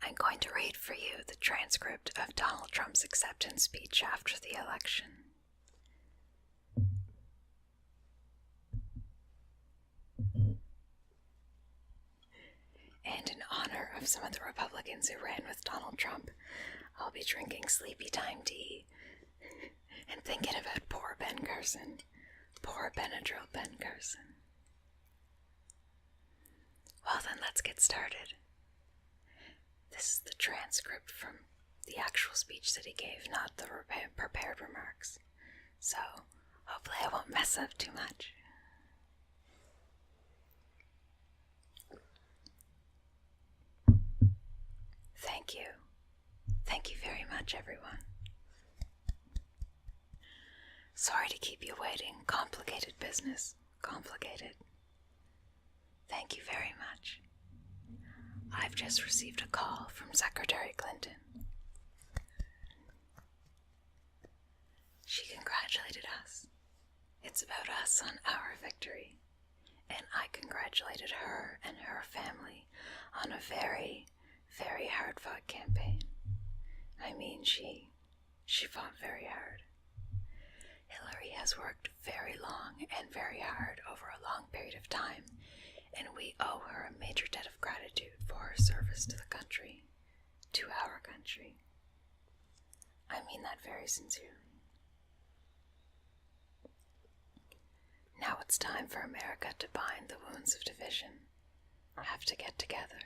I'm going to read for you the transcript of Donald Trump's acceptance speech after the election. And in honor of some of the Republicans who ran with Donald Trump, I'll be drinking sleepy time tea and thinking about poor Ben Carson. Poor Benadryl Ben Carson. Well then, let's get started. This is the transcript from the actual speech that he gave, not the prepared remarks. So, hopefully I won't mess up too much. Thank you. Thank you very much, everyone. Sorry to keep you waiting. Complicated business. Complicated. Thank you very much. I've just received a call from Secretary Clinton. She congratulated us. It's about us on our victory. And I congratulated her and her family on a very, very hard-fought campaign. I mean, she fought very hard. Hillary has worked very long and very hard over a long period of time, and we owe her a major debt of gratitude for her service to the country, to our country. I mean that very sincerely. Now it's time for America to bind the wounds of division. I have to get together.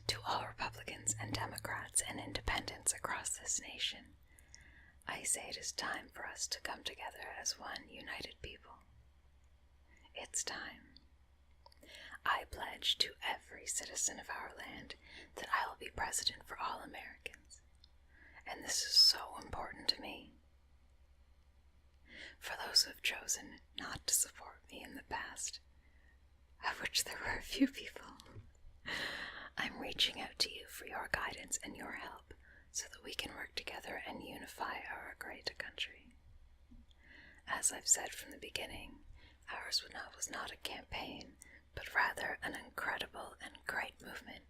To all Republicans and Democrats and independents across this nation, I say it is time for us to come together as one united people. It's time. I pledge to every citizen of our land that I will be president for all Americans, and this is so important to me. For those who have chosen not to support me in the past, of which there were a few people, I'm reaching out to you for your guidance and your help so that we can work together and unify our great country. As I've said from the beginning, ours was not a campaign, but rather an incredible and great movement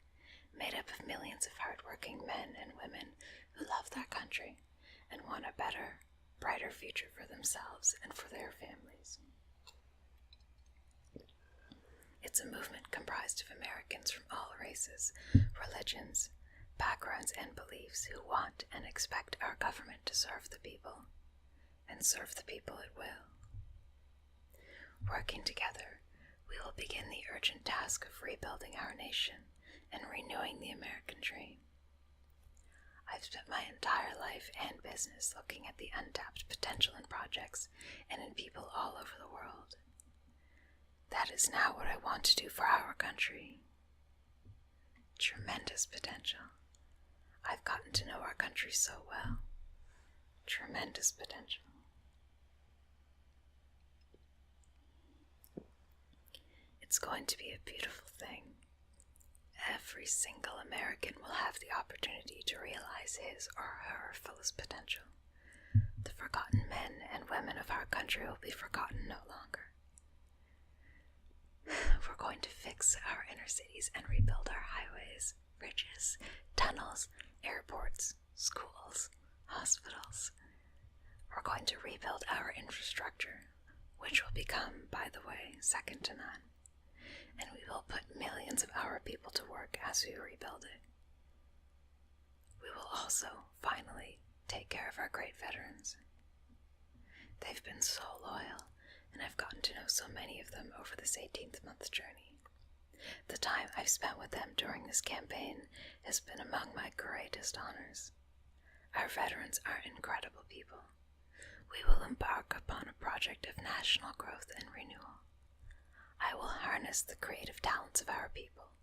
made up of millions of hardworking men and women who love their country and want a better, brighter future for themselves and for their families. It's a movement comprised of Americans from all races, religions, backgrounds, and beliefs who want and expect our government to serve the people, and serve the people it will. Working together, we will begin the urgent task of rebuilding our nation and renewing the American dream. I've spent my entire life and business looking at the untapped potential in projects and in people all over the world. That is now what I want to do for our country. Tremendous potential. I've gotten to know our country so well. Tremendous potential. It's going to be a beautiful thing. Every single American will have the opportunity to realize his or her fullest potential. The forgotten men and women of our country will be forgotten no longer. We're going to fix our inner cities and rebuild our highways, bridges, tunnels, airports, schools, hospitals. We're going to rebuild our infrastructure, which will become, by the way, second to none. And we will put millions of our people to work as we rebuild it. We will also, finally, take care of our great veterans. They've been so loyal, and I've gotten to know so many of them over this 18th month journey. The time I've spent with them during this campaign has been among my greatest honors. Our veterans are incredible people. We will embark upon a project of national growth and renewal. I will harness the creative talents of our people,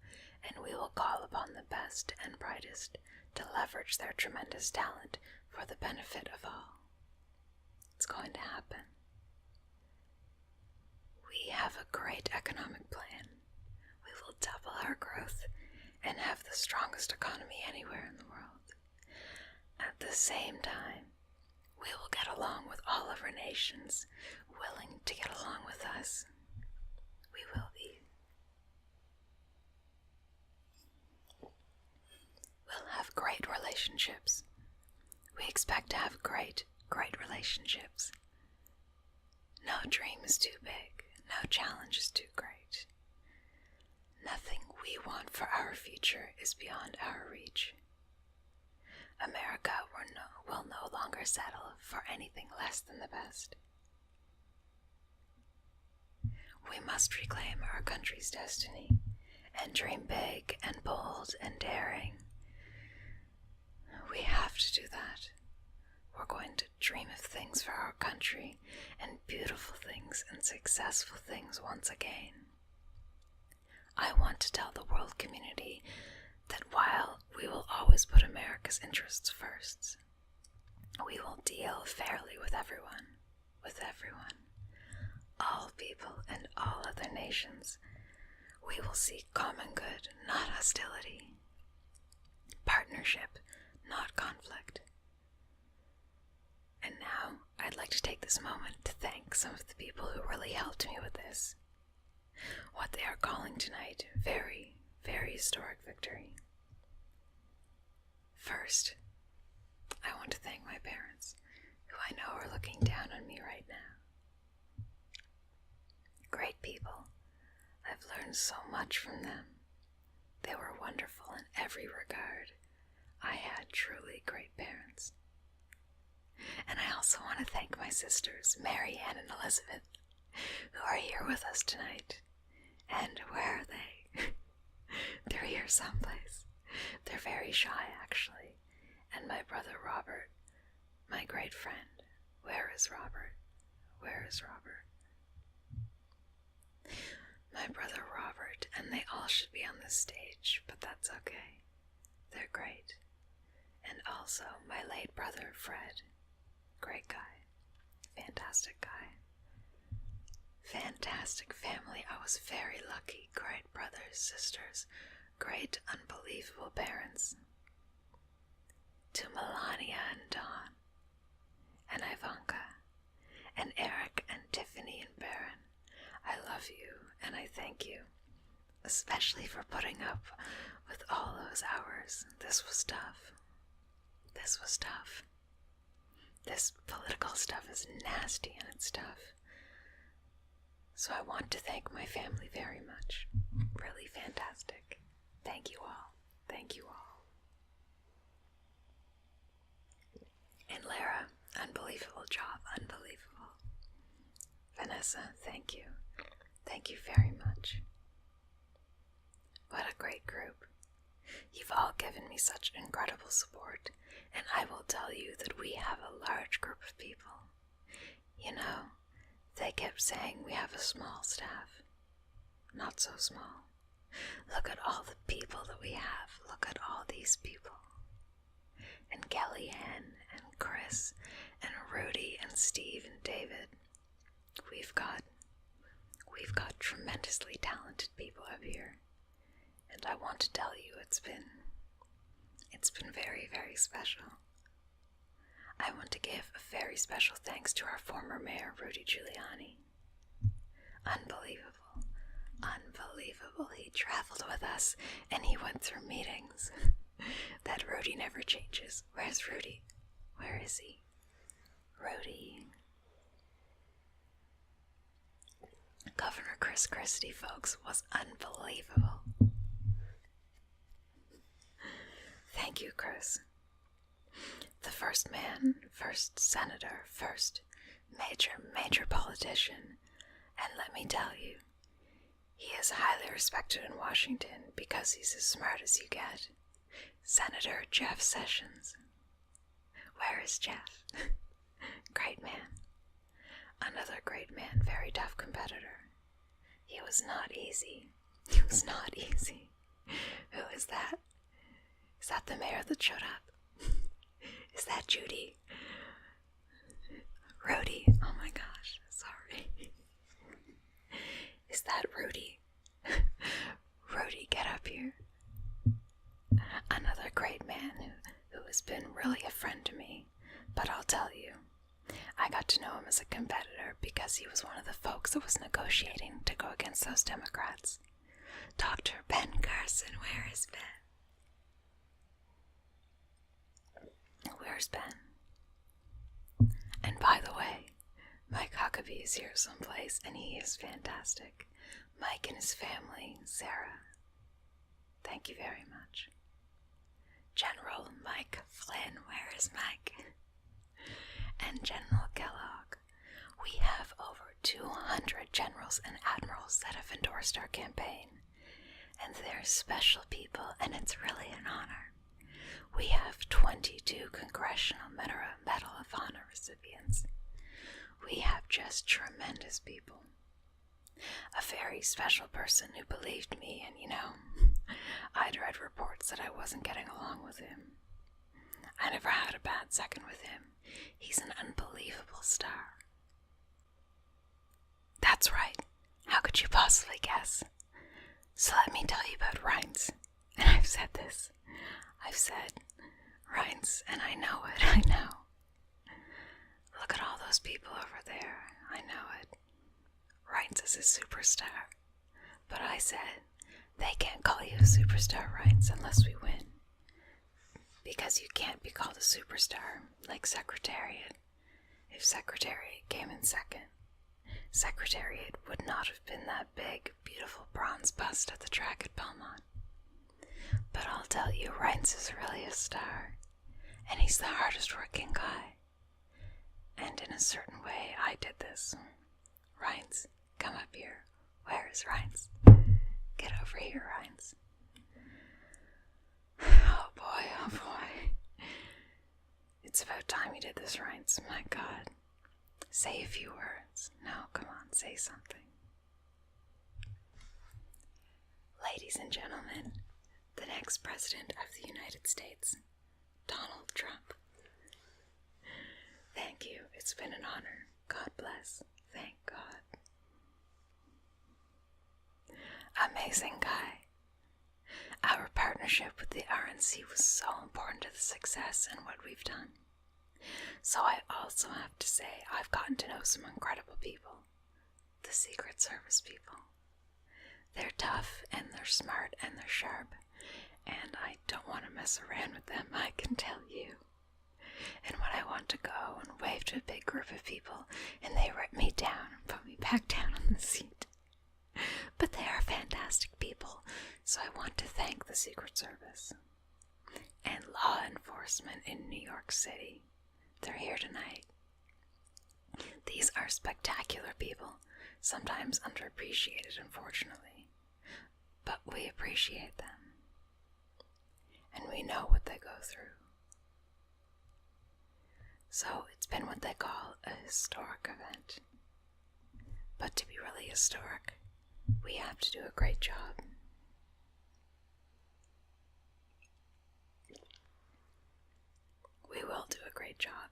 and we will call upon the best and brightest to leverage their tremendous talent for the benefit of all. It's going to happen. We have a great economic plan. We will double our growth and have the strongest economy anywhere in the world. At the same time, we will get along with all of our nations willing to get along with us. We will be. relationships. We expect to have great relationships. No dream is too big, no challenge is too great. Nothing we want for our future is beyond our reach. America will no longer settle for anything less than the best. We must reclaim our country's destiny and dream big and bold and daring. We have to do that. We're going to dream of things for our country and beautiful things and successful things once again. I want to tell the world community that while we will always put America's interests first, we will deal fairly with everyone, all people and all other nations. We will seek common good, not hostility, partnership, not conflict. And now, I'd like to take this moment to thank some of the people who really helped me with this. What they are calling tonight, very, very historic victory. First, I want to thank my parents, who I know are looking down on me right now. Great people. I've learned so much from them. They were wonderful in every regard. I had truly great parents. And I also want to thank my sisters, Mary Ann and Elizabeth, who are here with us tonight. And where are they? They're here someplace. They're very shy, actually. And my brother Robert, my great friend. Where is Robert? Where is Robert? My brother Robert, and they all should be on this stage, but that's okay. They're great. And also my late brother Fred. Great guy. Fantastic guy. Fantastic family. I was very lucky. Great brothers, sisters, great, unbelievable parents. To Melania and Dawn, and Ivanka, and Eric and Tiffany and Baron, I love you and I thank you, especially for putting up with all those hours. This was tough. This was tough. This political stuff is nasty and it's tough. So I want to thank my family very much. Really fantastic. Thank you all. Thank you all. And Lara, unbelievable job, unbelievable. Vanessa, thank you. Thank you very much. What a great group. You've all given me such incredible support, and I will tell you that we have a large group of people. You know, they kept saying we have a small staff. Not so small. Look at all the people that we have. Look at all these people. And Kellyanne and Chris and Rudy and Steve and David. We've got tremendously talented people up here. And I want to tell you it's been very, very special. I want to give a very special thanks to our former mayor, Rudy Giuliani. Unbelievable. Unbelievable. He traveled with us and he went through meetings. That Rudy never changes. Where's Rudy? Where is he? Rudy. Governor Chris Christie, folks, was unbelievable. Thank you, Chris. The first man, first senator, first major politician, and let me tell you, he is highly respected in Washington because he's as smart as you get. Senator Jeff Sessions. Where is Jeff? Great man. Another great man, very tough competitor. He was not easy. He was not easy. Who is that? Is that the mayor that showed up? Is that Judy? Rudy. Oh my gosh, sorry. Is that Rudy? Rudy, get up here. Another great man who has been really a friend to me. But I'll tell you, I got to know him as a competitor because he was one of the folks that was negotiating to go against those Democrats. Dr. Ben Carson, where is Ben? daughter's been. And by the way, Mike Huckabee is here someplace, and he is fantastic. Mike and his family, Sarah. Thank you very much. General Mike Flynn, where is Mike? And General Kellogg. We have over 200 generals and admirals that have endorsed our campaign. And they're special people, and it's really an honor. We have 22 Congressional Medal of Honor recipients. We have just tremendous people. A very special person who believed me, and I'd read reports that I wasn't getting along with him. I never had a bad second with him. He's an unbelievable star. That's right. How could you possibly guess? So let me tell you about Reince. And I've said this. I've said Reince, and I know it. I know. Look at all those people over there. I know it. Reince is a superstar. But I said, they can't call you a superstar, Reince, unless we win. Because you can't be called a superstar like Secretariat. If Secretariat came in second, Secretariat would not have been that big, beautiful bronze bust at the track at Belmont. But I'll tell you, Reince is really a star, and he's the hardest working guy. And in a certain way, I did this. Reince, come up here. Where is Reince? Get over here, Reince. Oh boy, oh boy. It's about time you did this, Reince. My God. Say a few words. No, come on, say something. Ladies and gentlemen, the next President of the United States, Donald Trump. Thank you. It's been an honor. God bless. Thank God. Amazing guy. Our partnership with the RNC was so important to the success and what we've done. So I also have to say I've gotten to know some incredible people. The Secret Service people. They're tough and they're smart and they're sharp. And I don't want to mess around with them, I can tell you. And when I want to go and wave to a big group of people and they rip me down and put me back down on the seat. But they are fantastic people, so I want to thank the Secret Service and law enforcement in New York City. They're here tonight. These are spectacular people, sometimes underappreciated, unfortunately, but we appreciate them, and we know what they go through. So it's been what they call a historic event, but to be really historic, we have to do a great job. We will do a great job.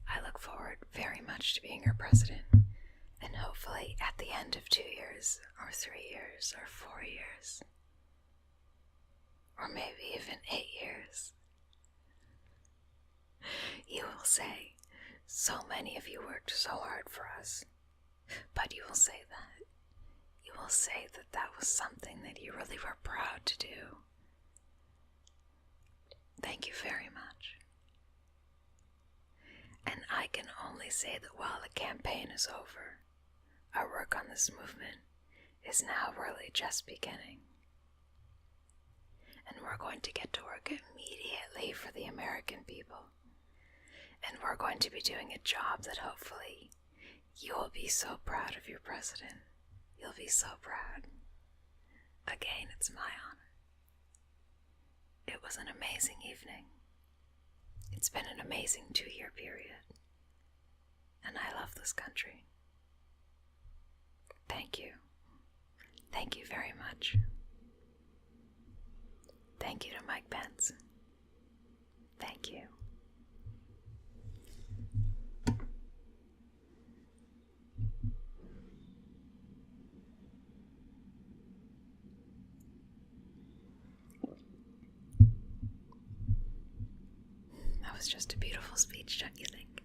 I look forward very much to being your president, and hopefully at the end of 2 years, or 3 years, or 4 years, or maybe even 8 years, you will say, so many of you worked so hard for us, but you will say that. You will say that that was something that you really were proud to do. Thank you very much. And I can only say that while the campaign is over, our work on this movement is now really just beginning. And we're going to get to work immediately for the American people. And we're going to be doing a job that hopefully you will be so proud of your president. You'll be so proud. Again, it's my honor. It was an amazing evening. It's been an amazing 2-year period. And I love this country. Thank you. Thank you very much. Thank you to Mike Pence. Thank you. That was just a beautiful speech, don't you think?